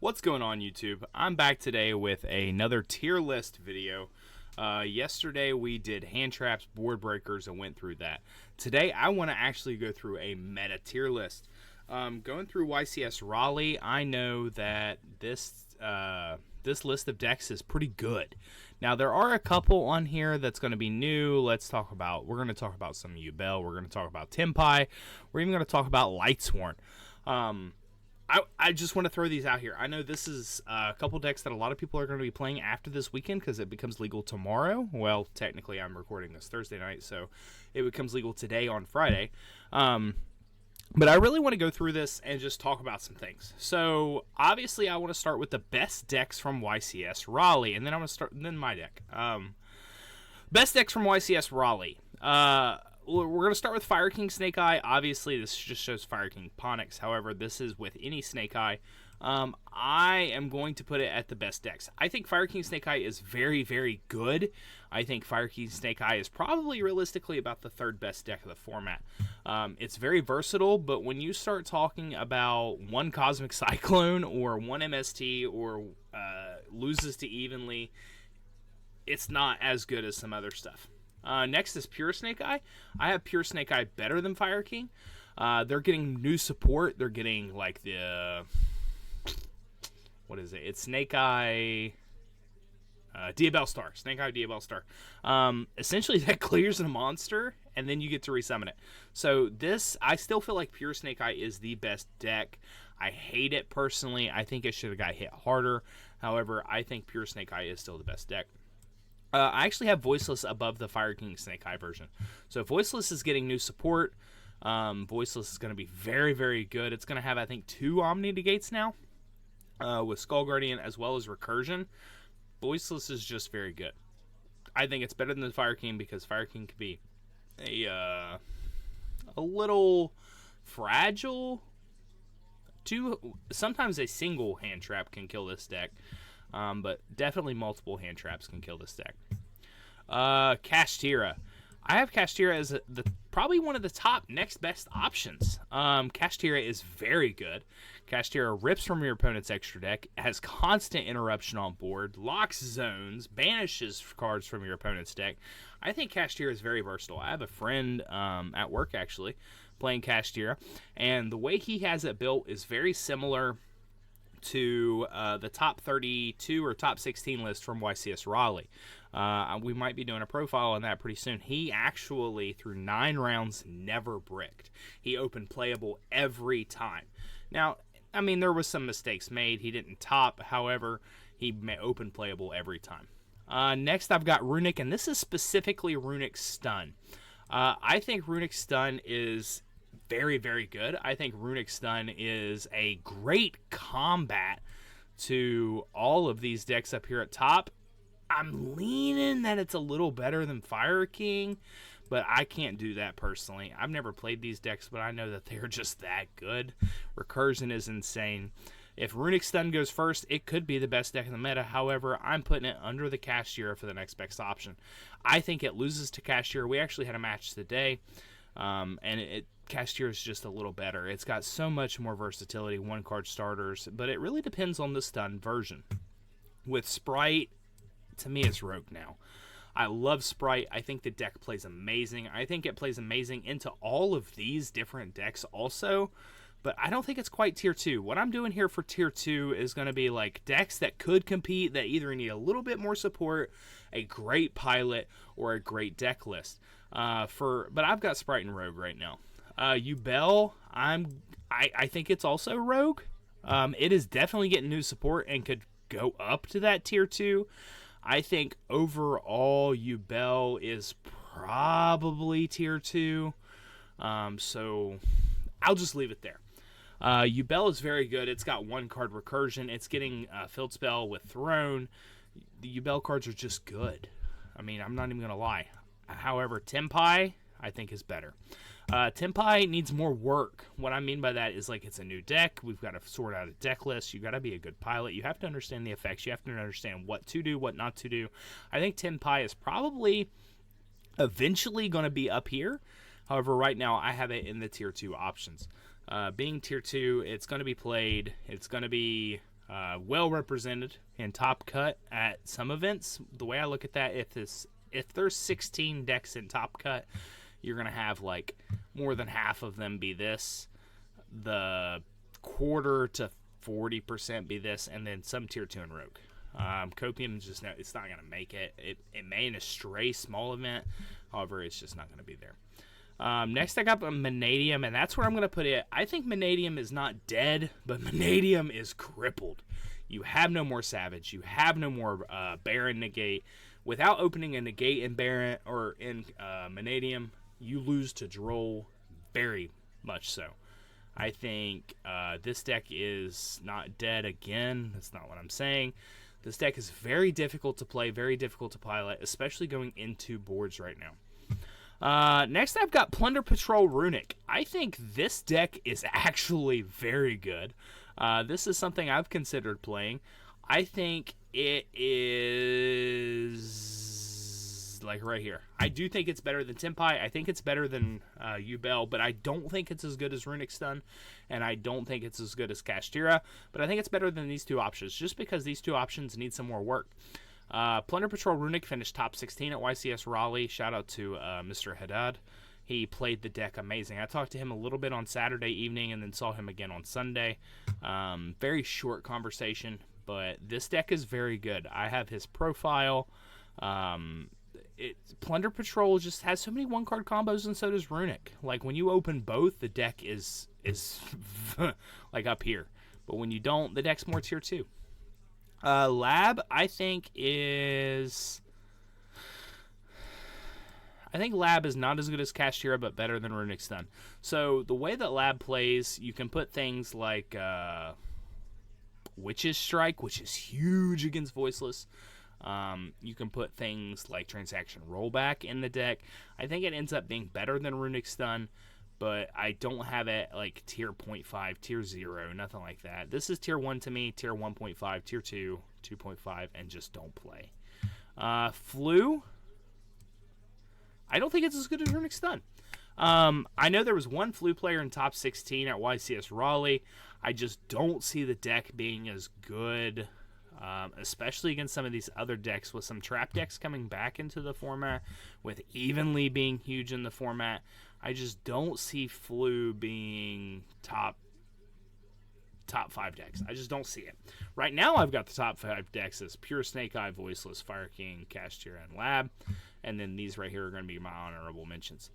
What's going on, YouTube? I'm back today with another tier list video. Yesterday we did hand traps, board breakers, and went through that. Today I want to actually go through a meta tier list. Going through YCS Raleigh, I know that this list of decks is pretty good. Now there are a couple on here that's going to be new. We're going to talk about some Yubel. We're going to talk about Tempai. We're even going to talk about Lightsworn. I just want to throw these out here. I know this is a couple decks that a lot of people are going to be playing after this weekend because it becomes legal tomorrow. Well, technically I'm recording this Thursday night, so it becomes legal today on Friday. But I really want to go through this and just talk about some things. So obviously I want to start with the best decks from YCS Raleigh, and then I'm going to start my deck. Best decks from YCS Raleigh. We're going to start with Fire King Snake Eye. Obviously, this just shows Fire King Ponix. However, this is with any Snake Eye. I am going to put it at the best decks. I think Fire King Snake Eye is very, very good. I think Fire King Snake Eye is probably realistically about the third best deck of the format. It's very versatile, but when you start talking about one Cosmic Cyclone or one MST or loses to evenly, it's not as good as some other stuff. Next is Pure Snake Eye. I have Pure Snake Eye better than Fire King. They're getting new support. They're getting like the what is it? It's Snake Eye Diabell Star. Snake Eye Diabell Star. Essentially that clears a monster and then you get to resummon it. So this, I still feel like Pure Snake Eye is the best deck. I hate it personally. I think it should have got hit harder. However, I think Pure Snake Eye is still the best deck. I actually have Voiceless above the Fire King Snake Eye version. So Voiceless is getting new support. Voiceless is going to be very, very good. It's going to have, I think, 2 Omni Negates now with Skull Guardian as well as Recursion. Voiceless is just very good. I think it's better than the Fire King because Fire King can be a little fragile. Sometimes a single hand trap can kill this deck. But definitely multiple hand traps can kill this deck. Castia. I have Castia as probably one of the top next best options. Castia is very good. Castia rips from your opponent's extra deck, has constant interruption on board, locks zones, banishes cards from your opponent's deck. I think Castia is very versatile. I have a friend at work actually playing Castia, and the way he has it built is very similar to the top 32 or top 16 list from YCS Raleigh. We might be doing a profile on that pretty soon. He actually, through 9 rounds, never bricked. He opened playable every time. Now, I mean, there was some mistakes made. He didn't top. However, he opened playable every time. Next, I've got Runic, and this is specifically Runic Stun. I think Runic Stun is very, very good. I think Runic Stun is a great combat to all of these decks up here at top. I'm leaning that it's a little better than Fire King, but I can't do that personally. I've never played these decks, but I know that they're just that good. Recursion is insane. If Runic Stun goes first, it could be the best deck in the meta. However, I'm putting it under the Castia for the next best option. I think it loses to Castia. We actually had a match today, and Castia is just a little better. It's got so much more versatility, 1-card starters, but it really depends on the stun version. With Sprite, to me, it's Rogue now. I love Sprite. I think the deck plays amazing. I think it plays amazing into all of these different decks also, but I don't think it's quite tier 2. What I'm doing here for tier 2 is going to be like decks that could compete, that either need a little bit more support, a great pilot, or a great deck list. But I've got Sprite and Rogue right now. Yubel, I think it's also Rogue. It is definitely getting new support and could go up to that tier 2. I think overall Yubel is probably tier 2. So I'll just leave it there. Yubel is very good. It's got 1-card recursion. It's getting Field Spell with Throne. The Yubel cards are just good. I mean, I'm not even going to lie. However, Tempai, I think, is better. Tempai needs more work. What I mean by that is, like, it's a new deck. We've got to sort out a deck list. You've got to be a good pilot. You have to understand the effects. You have to understand what to do, what not to do. I think Tempai is probably eventually going to be up here. However, right now I have it in the tier 2 options. Being tier 2, it's going to be played. It's going to be well represented in Top Cut at some events. The way I look at that, if there's 16 decks in Top Cut, you're going to have like more than half of them be this. The quarter to 40% be this, and then some tier 2 and Rogue. Copium is just it's not going to make it. It may in a stray small event, however, it's just not going to be there. Next, I got Manium, and that's where I'm going to put it. I think Manium is not dead, but Manium is crippled. You have no more Savage. You have no more Baron Negate. Without opening a Negate in Baron or in Manium, you lose to Droll very much so. I think this deck is not dead again. That's not what I'm saying. This deck is very difficult to play, very difficult to pilot, especially going into boards right now. Next, I've got Plunder Patrol Runic. I think this deck is actually very good. This is something I've considered playing. I think it is like right here. I do think it's better than Tempai. I think it's better than Yubel, but I don't think it's as good as Runic Stun, and I don't think it's as good as Castia, but I think it's better than these two options, just because these two options need some more work. Plunder Patrol Runic finished top 16 at YCS Raleigh. Shout out to Mr. Haddad. He played the deck amazing. I talked to him a little bit on Saturday evening and then saw him again on Sunday. Very short conversation, but this deck is very good. I have his profile. Plunder Patrol just has so many one-card combos, and so does Runic. Like, when you open both, the deck is like up here. But when you don't, the deck's more tier 2. Lab, I think Lab is not as good as Castia, but better than Runic Stun. So the way that Lab plays, you can put things like Witch's Strike, which is huge against Voiceless. You can put things like Transaction Rollback in the deck. I think it ends up being better than Runic Stun, but I don't have it like tier 0.5, tier 0, nothing like that. This is tier 1 to me, tier 1.5, tier 2, 2.5, and just don't play. Flu, I don't think it's as good as Runic Stun. I know there was one Flu player in top 16 at YCS Raleigh. I just don't see the deck being as good, especially against some of these other decks, with some trap decks coming back into the format, with Evenly being huge in the format. I just don't see Flu being top 5 decks. I just don't see it. Right now, I've got the top 5 decks as Pure Snake Eye, Voiceless, Fire King, Castia, and Lab. And then these right here are going to be my honorable mentions.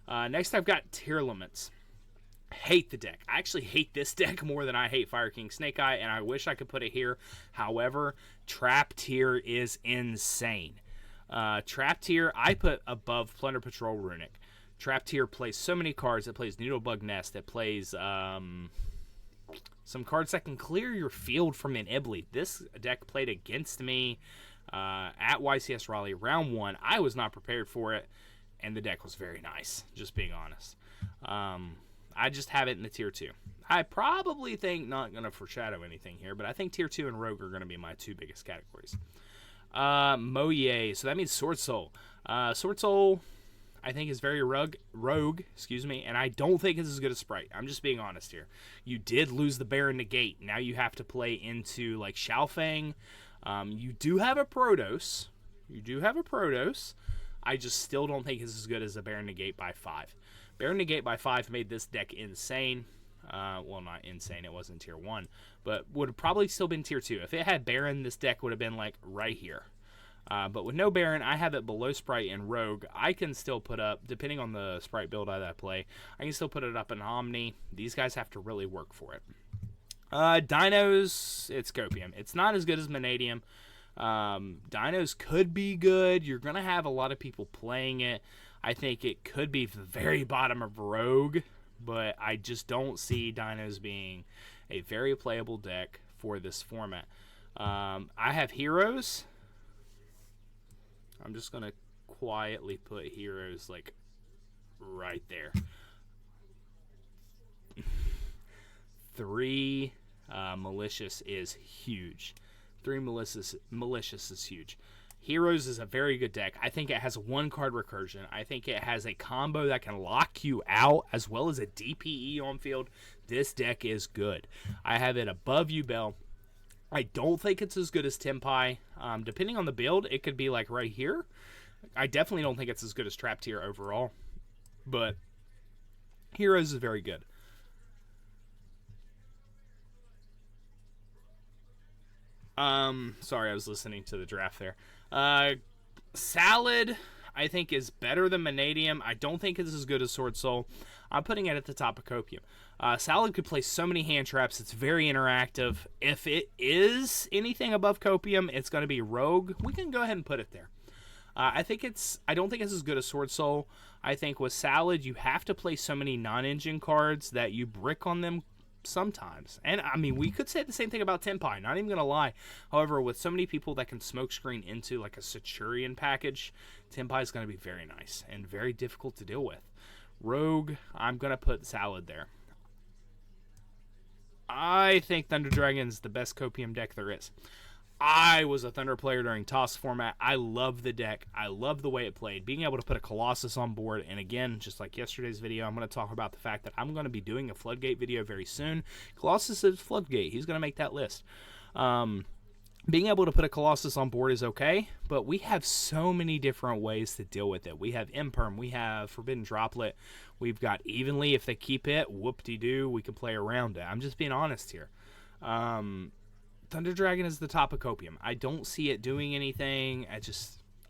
Next, I've got Tier Limits. Hate the deck. I actually hate this deck more than I hate Fire King Snake Eye, and I wish I could put it here. However, Trap Tier is insane. Trap Tier, I put above Plunder Patrol Runic. Trap Tier plays so many cards. It plays Needlebug Nest. It plays some cards that can clear your field from an Ibly. This deck played against me at YCS Raleigh round 1. I was not prepared for it, and the deck was very nice, just being honest. I just have it in the tier 2. I probably think, not going to foreshadow anything here, but I think tier 2 and Rogue are going to be my 2 biggest categories. Moye, so that means Sword Soul. Sword Soul, I think, is very rogue, and I don't think it's as good as Sprite. I'm just being honest here. You did lose the Baron Negate. Now you have to play into like Xiaofeng. You do have a Protos. I just still don't think it's as good as the Baron Negate by 5. Baron Negate by 5 made this deck insane. Well, not insane. It wasn't tier 1, but would have probably still been tier 2. If it had Baron, this deck would have been like right here. But with no Baron, I have it below Sprite and Rogue. I can still put up, depending on the Sprite build that I play, I can still put it up in Omni. These guys have to really work for it. Dinos, it's Copium. It's not as good as Manium. Dinos could be good. You're going to have a lot of people playing it. I think it could be the very bottom of Rogue, but I just don't see Dinos being a very playable deck for this format. I have Heroes. I'm just going to quietly put Heroes like right there. 3 Malicious is huge. 3 Malicious is huge. Heroes is a very good deck. I think it has a 1-card recursion. I think it has a combo that can lock you out as well as a DPE on field. This deck is good. I have it above Yubel. I don't think it's as good as Tempai. Depending on the build, it could be like right here. I definitely don't think it's as good as Trap Tier overall. But Heroes is very good. Sorry, I was listening to the draft there. Salad, I think, is better than Manium. I don't think it's as good as Sword Soul. I'm putting it at the top of Copium. Salad could play so many hand traps. It's very interactive. If it is anything above Copium, it's going to be Rogue. We can go ahead and put it there. I don't think it's as good as Sword Soul. I think with Salad, you have to play so many non-engine cards that you brick on them sometimes. And I mean, we could say the same thing about Tempai, not even gonna lie. However, with so many people that can smokescreen into like a Centurion package, Tempai is going to be very nice and very difficult to deal with. Rogue, I'm gonna put Salad there. I think Thunder Dragon's the best Copium deck there is. I was a Thunder player during TOS format. I love the deck. I love the way it played. Being able to put a Colossus on board, and again, just like yesterday's video, I'm going to talk about the fact that I'm going to be doing a Floodgate video very soon. Colossus is Floodgate. He's going to make that list. Being able to put a Colossus on board is okay, but we have so many different ways to deal with it. We have Imperm. We have Forbidden Droplet. We've got Evenly. If they keep it, whoop-de-doo, we can play around it. I'm just being honest here. Thunder Dragon is the top of Copium. I don't see it doing anything. I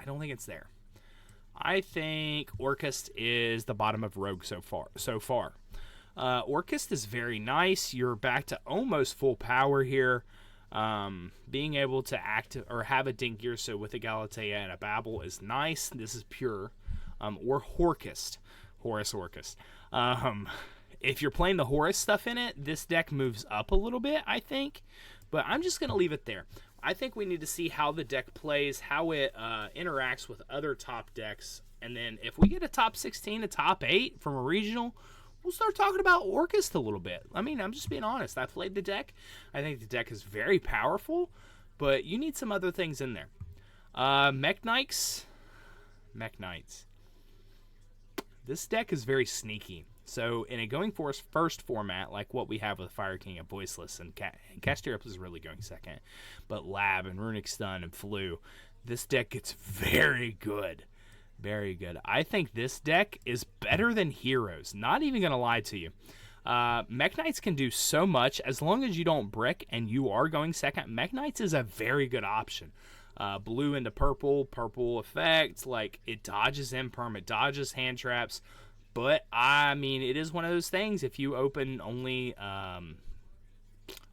don't think it's there. I think Orcus is the bottom of Rogue so far. Orcus is very nice. You're back to almost full power here. Being able to act or have a Dingearso with a Galatea and a Babel is nice. This is pure. Or Horus Orcus. If you're playing the Horus stuff in it, this deck moves up a little bit, I think. But I'm just going to leave it there. I think we need to see how the deck plays, how it interacts with other top decks. And then if we get a top 16, a top 8 from a regional, we'll start talking about Orcus a little bit. I mean, I'm just being honest. I played the deck. I think the deck is very powerful, but you need some other things in there. Mech Knights. This deck is very sneaky. So in a going for first format, like what we have with Fire King and Voiceless, and Castia is really going second, but Lab and Runic Stun and Flu, this deck gets very good. Very good. I think this deck is better than Heroes. Not even going to lie to you. Mech Knights can do so much. As long as you don't brick and you are going second, Mech Knights is a very good option. Blue into purple effect, like it dodges Imperm, it dodges hand traps. But, I mean, it is one of those things. If you open only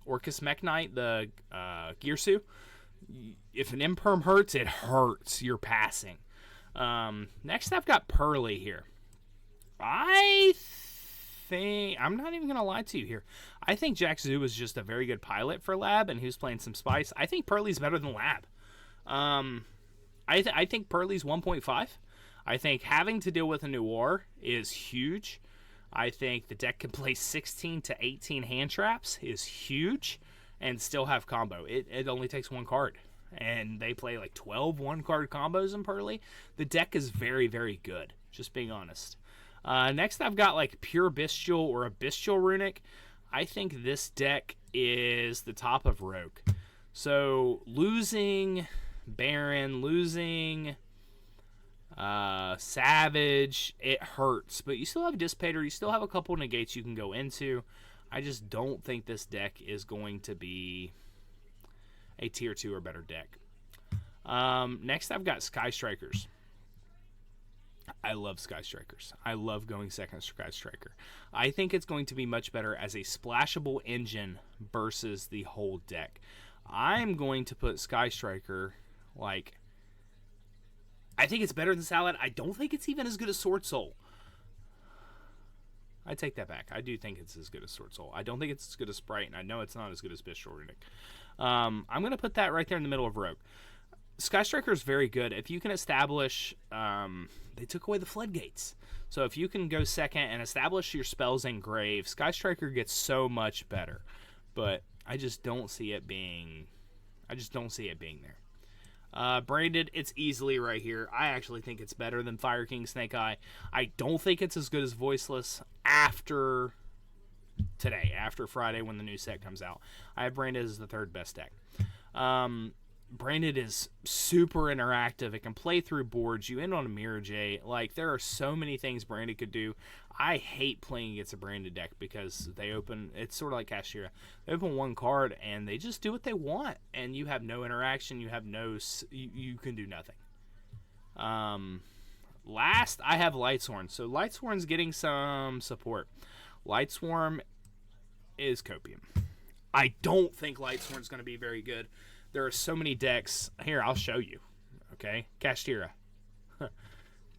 Orcus Mech Knight, the Gearsu, if an Imperm hurts, it hurts. You're passing. Next, I've got Pearly here. I think, I'm not even going to lie to you here. I think Jack Zoo was just a very good pilot for Lab, and he was playing some Spice. I think Pearly's better than Lab. I think Pearly's 1.5. I think having to deal with a Noir is huge. I think the deck can play 16 to 18 hand traps is huge and still have combo. It only takes one card. And they play like 12 one-card combos in Pearly. The deck is very, very good, just being honest. Next, I've got like Pure Bestial or a Bestial Runic. I think this deck is the top of Rogue. So losing Baron, losing Savage, it hurts, but you still have Dissipator, you still have a couple negates you can go into. I just don't think this deck is going to be a tier 2 or better deck. Next I've got Sky Strikers. I love Sky Strikers. I love going second Sky Striker. I think it's going to be much better as a splashable engine versus the whole deck. I'm going to put Sky Striker like, I think it's better than Salad. I don't think it's even as good as Sword Soul. I take that back. I do think it's as good as Sword Soul. I don't think it's as good as Sprite, and I know it's not as good as Bestial Runic. I'm going to put that right there in the middle of Rogue. Sky Striker is very good. If you can establish, they took away the floodgates. So if you can go second and establish your spells in Grave, Sky Striker gets so much better. But I just don't see it being, there. Brandid, it's easily right here. I actually think it's better than Fire King Snake Eye. I don't think it's as good as Voiceless after today, after Friday when the new set comes out. I have Brandid as the third best deck. Brandid is super interactive. It can play through boards. You end on a Mirror J. Like, there are so many things Brandid could do. I hate playing against a Brandid deck because they open, it's sort of like Castia. They open one card and they just do what they want, and you have no interaction. You have no, you can do nothing. Last, I have Lightsworn. So Lightsworn's getting some support. Lightsworn is Copium. I don't think Lightsworn's going to be very good. There are so many decks. Here, I'll show you. Okay, Castia.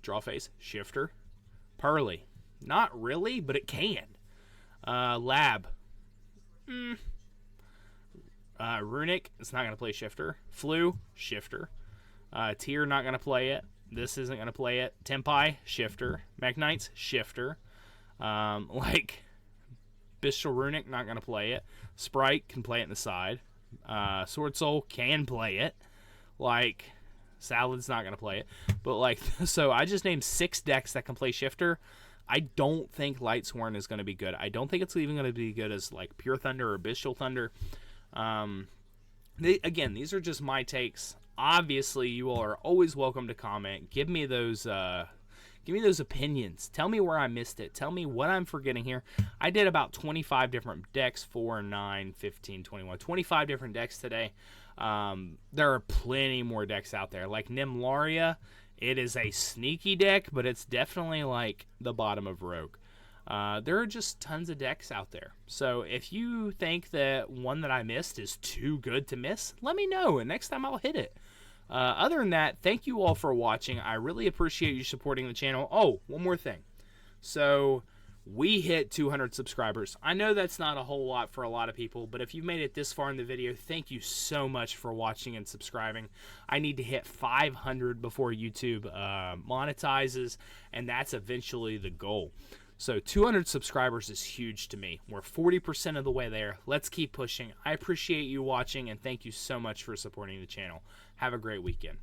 Draw face, Shifter. Pearly. Not really, but it can. Lab. Runic, it's not going to play Shifter. Flu, Shifter. Tier, not going to play it. This isn't going to play it. Tempai, Shifter. Mech Knights, Shifter. Bestial Runic, not going to play it. Sprite can play it in the side. Sword Soul can play it. Salad's not going to play it. But, so I just named 6 decks that can play Shifter. I don't think Lightsworn is going to be good. I don't think it's even going to be good as, Pure Thunder or Bestial Thunder. Again, these are just my takes. Obviously, you all are always welcome to comment. Give me those opinions. Tell me where I missed it. Tell me what I'm forgetting here. I did about 25 different decks, 4, 9, 15, 21. 25 different decks today. There are plenty more decks out there. Like Nimlaria, it is a sneaky deck, but it's definitely the bottom of Rogue. There are just tons of decks out there. So if you think that one that I missed is too good to miss, let me know, and next time I'll hit it. Other than that, thank you all for watching. I really appreciate you supporting the channel. Oh, one more thing. So we hit 200 subscribers. I know that's not a whole lot for a lot of people, but if you made it this far in the video, thank you so much for watching and subscribing. I need to hit 500 before YouTube monetizes, and that's eventually the goal. So 200 subscribers is huge to me. We're 40% of the way there. Let's keep pushing. I appreciate you watching, and thank you so much for supporting the channel. Have a great weekend.